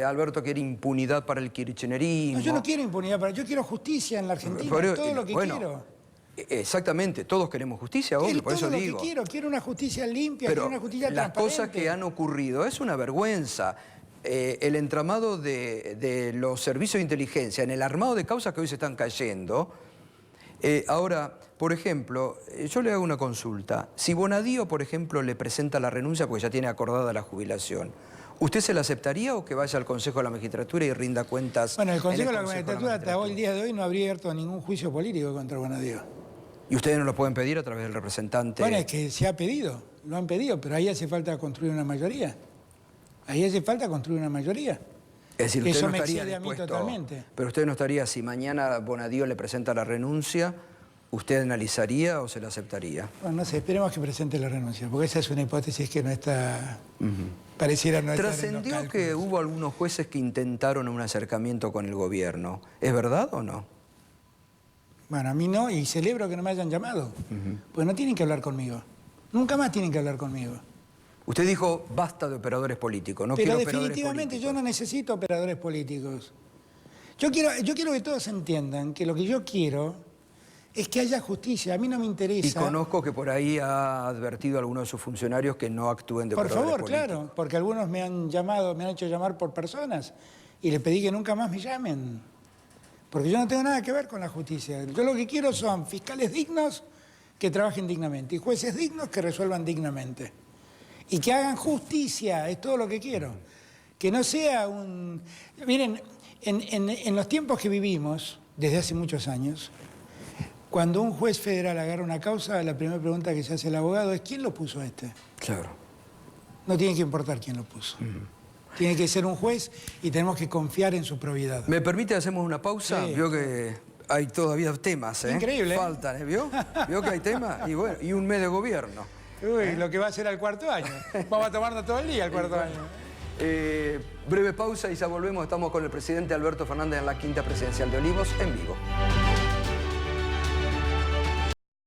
Alberto quiere impunidad para el kirchnerismo? No, yo no quiero impunidad, yo quiero justicia en la Argentina, todo lo que quiero. Exactamente, todos queremos justicia, obvio, por eso digo. Todo lo que quiero una justicia limpia, pero quiero una justicia las transparente. cosas que han ocurrido, es una vergüenza. El entramado de los servicios de inteligencia, en el armado de causas que hoy se están cayendo. Ahora, por ejemplo, yo le hago una consulta. Si Bonadío, por ejemplo, le presenta la renuncia porque ya tiene acordada la jubilación, ¿usted se la aceptaría o que vaya al Consejo de la Magistratura y rinda cuentas? Bueno, el Consejo de la Magistratura hasta hoy, el día de hoy, no habría abierto ningún juicio político contra Bonadío. ¿Y ustedes no lo pueden pedir a través del representante? Bueno, es que se ha pedido, lo han pedido, pero ahí hace falta construir una mayoría. Ahí hace falta construir una mayoría. Es decir, eso usted no me estaría excede a mí dispuesto, totalmente. Pero usted no estaría, si mañana Bonadío le presenta la renuncia, ¿usted analizaría o se la aceptaría? Bueno, no sé, esperemos que presente la renuncia, porque esa es una hipótesis que no está... Pareciera no estar en los Trascendió cálculos. que hubo algunos jueces que intentaron un acercamiento con el gobierno. ¿Es verdad o no? Bueno, a mí no, y celebro que no me hayan llamado, porque no tienen que hablar conmigo. Nunca más tienen que hablar conmigo. Usted dijo, basta de operadores políticos, no quiero Pero operadores definitivamente políticos. yo no necesito operadores políticos. Yo quiero que todos entiendan que lo que yo quiero es que haya justicia. A mí no me interesa... Y conozco que por ahí ha advertido a algunos de sus funcionarios que no actúen de Por operadores favor, políticos. claro, porque algunos me han hecho llamar por personas y le pedí que nunca más me llamen. Porque yo no tengo nada que ver con la justicia. Yo lo que quiero son fiscales dignos que trabajen dignamente y jueces dignos que resuelvan dignamente. Y que hagan justicia, es todo lo que quiero. Que no sea un... Miren, en los tiempos que vivimos, desde hace muchos años, cuando un juez federal agarra una causa, la primera pregunta que se hace el abogado es ¿quién lo puso a este? Claro. No tiene que importar quién lo puso. Tiene que ser un juez y tenemos que confiar en su probidad. ¿Me permite, hacemos una pausa? Sí. Vio que hay todavía temas, ¿eh? Increíble, ¿eh? Faltan, ¿eh? ¿Vio? ¿Vio que hay temas? Y bueno, y un mes de gobierno. Uy, lo que va a ser al cuarto año. Vamos a tomarnos todo el día al cuarto año. Breve pausa y ya volvemos. Estamos con el presidente Alberto Fernández en la quinta presidencial de Olivos en vivo.